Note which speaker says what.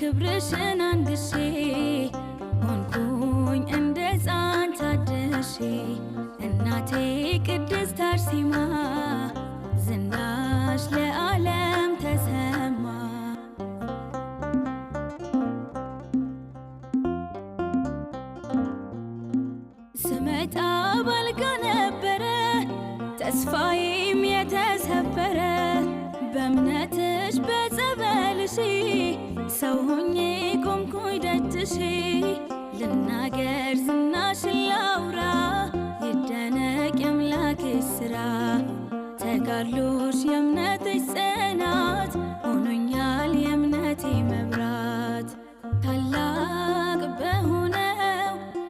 Speaker 1: ክብርሽን አንግሼ ሆንኩኝ እንደ ሕፃን ታድሼ እናቴ ቅድስት አርሴማ ዝናሽ ለዓለም ተሰማ። ስመጣ ባልጋ ነበረ ተስፋዬም የተሰበረ በእምነትሽ በጸበልሽ ሰው ሆኜ ቆምኩኝ ደጅሽ ልናገር ዝናሽን ላውራ ይደነቅ የአምላክሽ ሥራ ተጋድሎ